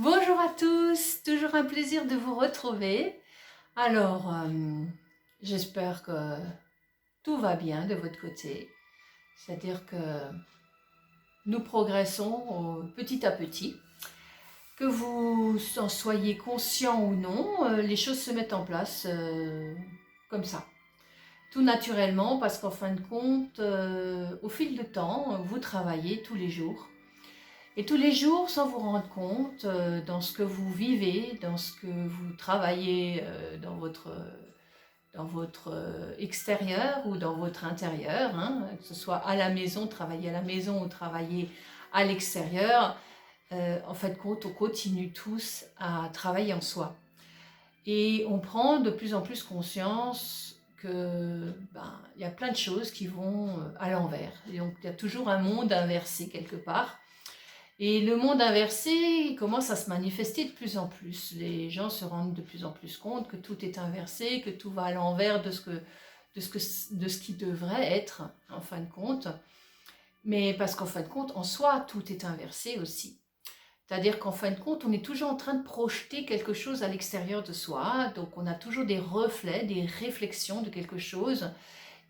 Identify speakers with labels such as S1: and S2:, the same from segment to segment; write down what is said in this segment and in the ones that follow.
S1: Bonjour à tous, toujours un plaisir de vous retrouver. Alors, j'espère que tout va bien de votre côté, c'est-à-dire que nous progressons petit à petit. Que vous en soyez conscient ou non, les choses se mettent en place comme ça, tout naturellement, parce qu'en fin de compte, au fil du temps, vous travaillez tous les jours. Et tous les jours, sans vous rendre compte, dans ce que vous vivez, dans ce que vous travaillez dans votre extérieur ou dans votre intérieur, hein, que ce soit à la maison, travailler à la maison ou travailler à l'extérieur, en fin de compte, on continue tous à travailler en soi. Et on prend de plus en plus conscience que y a plein de choses qui vont à l'envers. Et donc il y a toujours un monde inversé quelque part. Et le monde inversé il commence à se manifester de plus en plus. Les gens se rendent de plus en plus compte que tout est inversé, que tout va à l'envers de ce qui devrait être, en fin de compte. Mais parce qu'en fin de compte, en soi, tout est inversé aussi. C'est-à-dire qu'en fin de compte, on est toujours en train de projeter quelque chose à l'extérieur de soi. Donc on a toujours des reflets, des réflexions de quelque chose.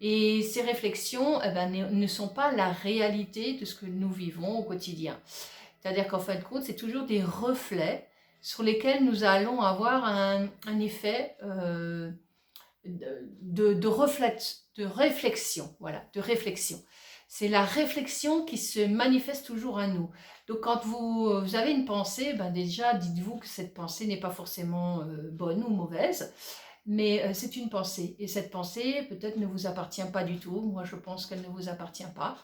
S1: Et ces réflexions ne sont pas la réalité de ce que nous vivons au quotidien. C'est-à-dire qu'en fin de compte, c'est toujours des reflets sur lesquels nous allons avoir un effet de réflexion. Voilà, de réflexion. C'est la réflexion qui se manifeste toujours à nous. Donc quand vous avez une pensée, déjà dites-vous que cette pensée n'est pas forcément bonne ou mauvaise, mais c'est une pensée. Et cette pensée peut-être ne vous appartient pas du tout. Moi je pense qu'elle ne vous appartient pas.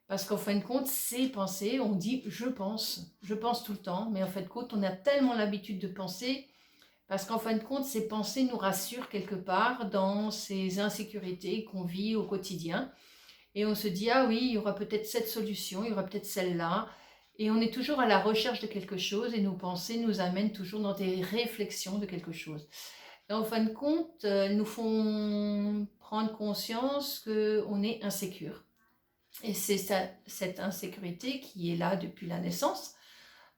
S1: Parce qu'en fin de compte, ces pensées, on dit je pense tout le temps, mais en fin de compte, on a tellement l'habitude de penser, parce qu'en fin de compte, ces pensées nous rassurent quelque part dans ces insécurités qu'on vit au quotidien. Et on se dit, ah oui, il y aura peut-être cette solution, il y aura peut-être celle-là. Et on est toujours à la recherche de quelque chose et nos pensées nous amènent toujours dans des réflexions de quelque chose. Et en fin de compte, elles nous font prendre conscience qu'on est insécure. Et c'est cette insécurité qui est là depuis la naissance,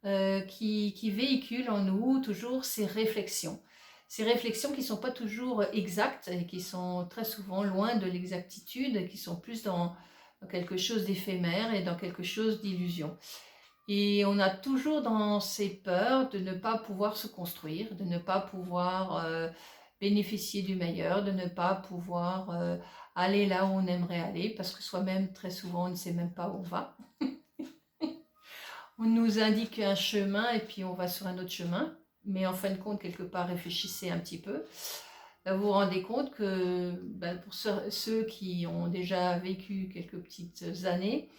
S1: qui véhicule en nous toujours ces réflexions. Ces réflexions qui ne sont pas toujours exactes et qui sont très souvent loin de l'exactitude, qui sont plus dans quelque chose d'éphémère et dans quelque chose d'illusion. Et on a toujours dans ces peurs de ne pas pouvoir se construire, de ne pas pouvoir bénéficier du meilleur, de ne pas pouvoir aller là où on aimerait aller, parce que soi-même, très souvent, on ne sait même pas où on va. On nous indique un chemin et puis on va sur un autre chemin, mais en fin de compte, quelque part, réfléchissez un petit peu. Vous vous rendez compte que pour ceux qui ont déjà vécu quelques petites années,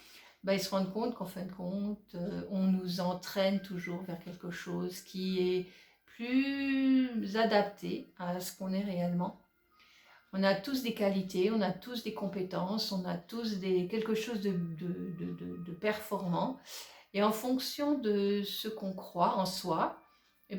S1: ils se rendent compte qu'en fin de compte, on nous entraîne toujours vers quelque chose qui est plus adapté à ce qu'on est réellement. On a tous des qualités, on a tous des compétences, on a tous quelque chose de performant. Et en fonction de ce qu'on croit en soi,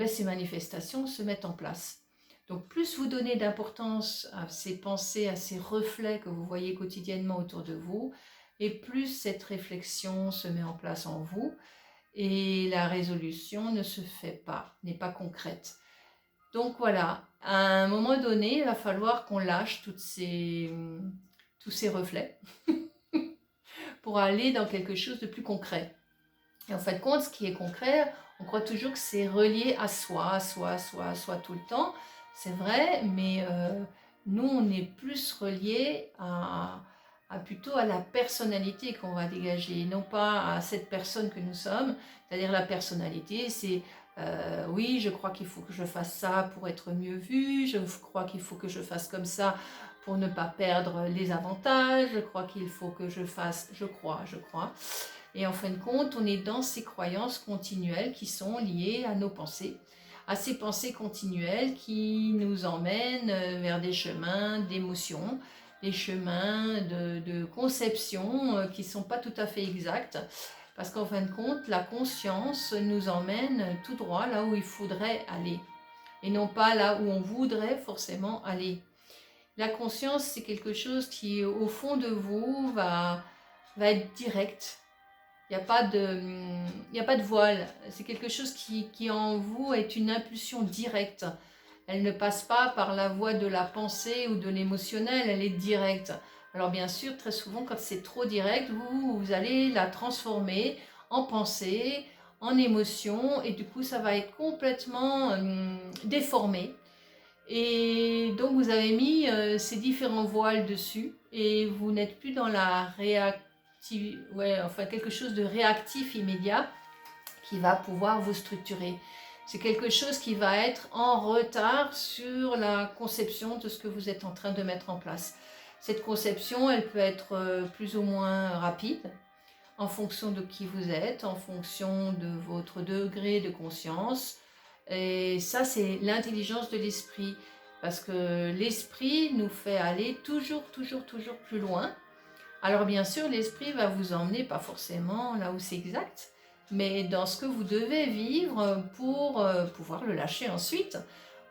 S1: ces manifestations se mettent en place. Donc plus vous donnez d'importance à ces pensées, à ces reflets que vous voyez quotidiennement autour de vous, et plus cette réflexion se met en place en vous, et la résolution ne se fait pas, n'est pas concrète. Donc voilà, à un moment donné, il va falloir qu'on lâche tous ces reflets pour aller dans quelque chose de plus concret. Et en fin de compte, ce qui est concret, on croit toujours que c'est relié à soi tout le temps. C'est vrai, mais nous, on est plus relié plutôt à la personnalité qu'on va dégager, non pas à cette personne que nous sommes. C'est-à-dire la personnalité, c'est oui, je crois qu'il faut que je fasse ça pour être mieux vu, je crois qu'il faut que je fasse comme ça pour ne pas perdre les avantages, je crois qu'il faut que je fasse, je crois. Et en fin de compte, on est dans ces croyances continuelles qui sont liées à nos pensées, à ces pensées continuelles qui nous emmènent vers des chemins d'émotion, des chemins de conception qui ne sont pas tout à fait exacts. Parce qu'en fin de compte, la conscience nous emmène tout droit là où il faudrait aller, et non pas là où on voudrait forcément aller. La conscience, c'est quelque chose qui, au fond de vous, va être direct. Il n'y a pas de voile. C'est quelque chose qui en vous est une impulsion directe. Elle ne passe pas par la voie de la pensée ou de l'émotionnel, elle est directe. Alors bien sûr, très souvent, quand c'est trop direct, vous allez la transformer en pensée, en émotion, et du coup, ça va être complètement déformé. Et donc, vous avez mis ces différents voiles dessus, et vous n'êtes plus dans la quelque chose de réactif immédiat qui va pouvoir vous structurer. C'est quelque chose qui va être en retard sur la conception de ce que vous êtes en train de mettre en place. Cette conception, elle peut être plus ou moins rapide, en fonction de qui vous êtes, en fonction de votre degré de conscience. Et ça, c'est l'intelligence de l'esprit. Parce que l'esprit nous fait aller toujours plus loin. Alors bien sûr, l'esprit va vous emmener, pas forcément là où c'est exact, mais dans ce que vous devez vivre pour pouvoir le lâcher ensuite,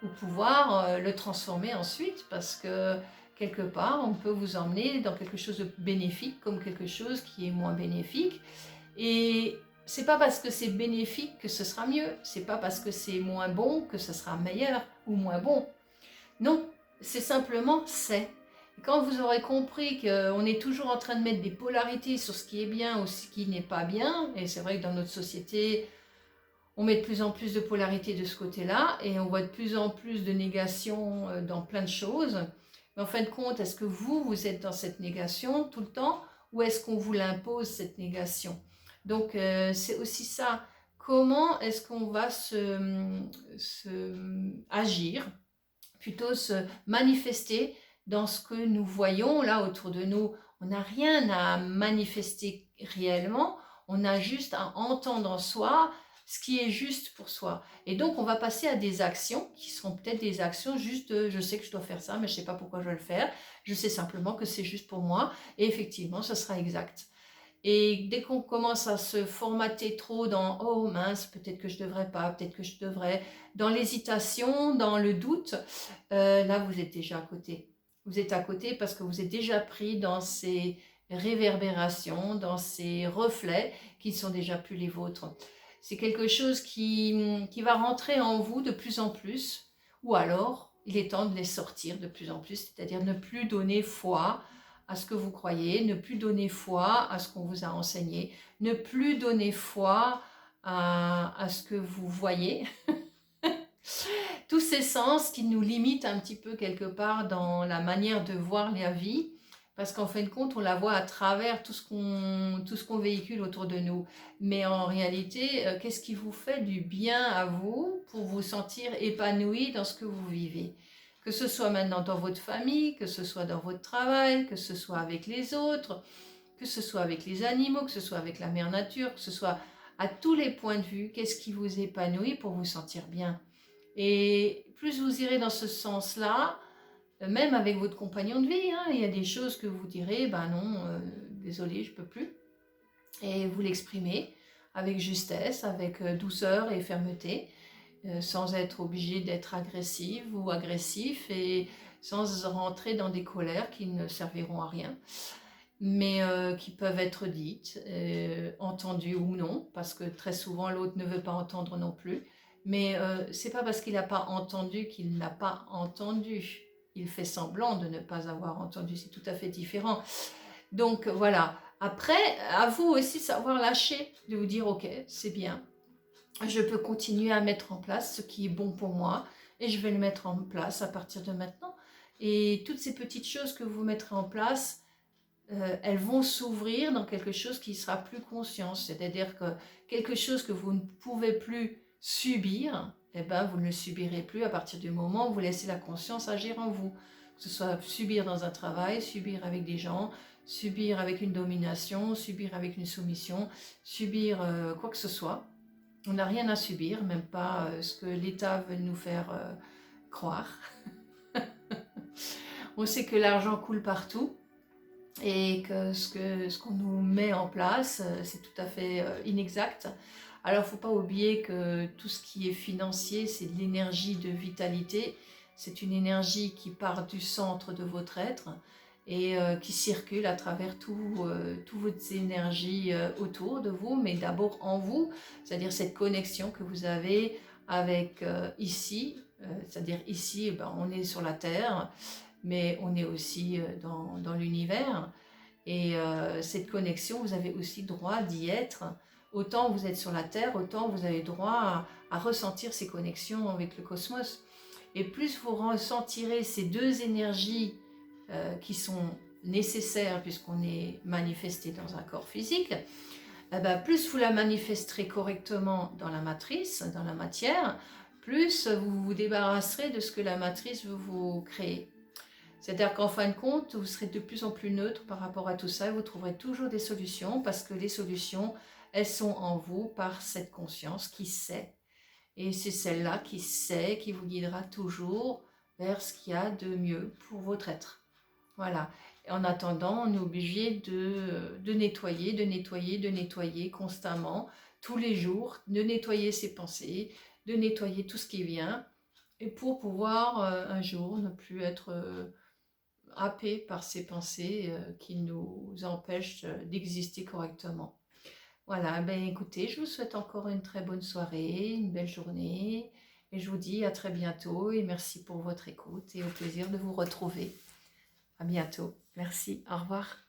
S1: ou pouvoir le transformer ensuite, parce que quelque part, on peut vous emmener dans quelque chose de bénéfique comme quelque chose qui est moins bénéfique. Et c'est pas parce que c'est bénéfique que ce sera mieux, c'est pas parce que c'est moins bon que ce sera meilleur ou moins bon. Non, c'est simplement c'est. Quand vous aurez compris qu'on est toujours en train de mettre des polarités sur ce qui est bien ou ce qui n'est pas bien, et c'est vrai que dans notre société, on met de plus en plus de polarité de ce côté-là, et on voit de plus en plus de négation dans plein de choses. Mais en fin de compte, est-ce que vous êtes dans cette négation tout le temps, ou est-ce qu'on vous l'impose, cette négation? Donc c'est aussi ça. Comment est-ce qu'on va agir, plutôt se manifester dans ce que nous voyons là autour de nous? On n'a rien à manifester réellement, on a juste à entendre en soi ce qui est juste pour soi. Et donc on va passer à des actions qui seront peut-être des actions juste de je sais que je dois faire ça, mais je ne sais pas pourquoi je dois le faire, je sais simplement que c'est juste pour moi, et effectivement ce sera exact. Et dès qu'on commence à se formater trop dans oh mince, peut-être que je devrais pas, peut-être que je devrais, dans l'hésitation, dans le doute, là vous êtes déjà à côté. Vous êtes à côté parce que vous êtes déjà pris dans ces réverbérations, dans ces reflets qui ne sont déjà plus les vôtres. C'est quelque chose qui va rentrer en vous de plus en plus, ou alors il est temps de les sortir de plus en plus, c'est-à-dire ne plus donner foi à ce que vous croyez, ne plus donner foi à ce qu'on vous a enseigné, ne plus donner foi à ce que vous voyez. Tous ces sens qui nous limitent un petit peu quelque part dans la manière de voir la vie, parce qu'en fin de compte, on la voit à travers tout ce qu'on véhicule autour de nous. Mais en réalité, qu'est-ce qui vous fait du bien à vous pour vous sentir épanoui dans ce que vous vivez? Que ce soit maintenant dans votre famille, que ce soit dans votre travail, que ce soit avec les autres, que ce soit avec les animaux, que ce soit avec la mère nature, que ce soit à tous les points de vue, qu'est-ce qui vous épanouit pour vous sentir bien? Et plus vous irez dans ce sens-là, même avec votre compagnon de vie, hein, il y a des choses que vous direz, ben non, désolé, je peux plus. Et vous l'exprimez avec justesse, avec douceur et fermeté, sans être obligé d'être agressive ou agressif, et sans rentrer dans des colères qui ne serviront à rien, mais qui peuvent être dites, entendues ou non, parce que très souvent l'autre ne veut pas entendre non plus. Mais c'est pas parce qu'il n'a pas entendu qu'il n'a pas entendu. Il fait semblant de ne pas avoir entendu, c'est tout à fait différent. Donc voilà. Après, à vous aussi savoir lâcher, de vous dire ok, c'est bien, je peux continuer à mettre en place ce qui est bon pour moi, et je vais le mettre en place à partir de maintenant. Et toutes ces petites choses que vous mettrez en place, elles vont s'ouvrir dans quelque chose qui sera plus conscient, c'est-à-dire que quelque chose que vous ne pouvez plus subir, eh ben, vous ne le subirez plus à partir du moment où vous laissez la conscience agir en vous. Que ce soit subir dans un travail, subir avec des gens, subir avec une domination, subir avec une soumission, subir quoi que ce soit. On n'a rien à subir, même pas ce que l'État veut nous faire croire. On sait que l'argent coule partout, et que ce qu'on nous met en place, c'est tout à fait inexact. Alors, il ne faut pas oublier que tout ce qui est financier, c'est de l'énergie de vitalité, c'est une énergie qui part du centre de votre être, et qui circulent à travers toutes vos énergies autour de vous, mais d'abord en vous, c'est-à-dire cette connexion que vous avez avec ici, c'est-à-dire ici, ben, on est sur la Terre, mais on est aussi dans l'univers, et cette connexion, vous avez aussi droit d'y être. Autant vous êtes sur la Terre, autant vous avez droit à ressentir ces connexions avec le cosmos. Et plus vous ressentirez ces deux énergies qui sont nécessaires puisqu'on est manifesté dans un corps physique, eh ben, plus vous la manifesterez correctement dans la matrice, dans la matière, plus vous vous débarrasserez de ce que la matrice veut vous créer. C'est-à-dire qu'en fin de compte, vous serez de plus en plus neutre par rapport à tout ça et vous trouverez toujours des solutions parce que les solutions, elles sont en vous par cette conscience qui sait. Et c'est celle-là qui sait, qui vous guidera toujours vers ce qu'il y a de mieux pour votre être. Voilà. Et en attendant, on est obligé de nettoyer, de nettoyer, de nettoyer constamment, tous les jours, de nettoyer ses pensées, de nettoyer tout ce qui vient, et pour pouvoir un jour ne plus être happé par ces pensées qui nous empêchent d'exister correctement. Voilà, ben écoutez, je vous souhaite encore une très bonne soirée, une belle journée, et je vous dis à très bientôt, et merci pour votre écoute, et au plaisir de vous retrouver. À bientôt. Merci, au revoir.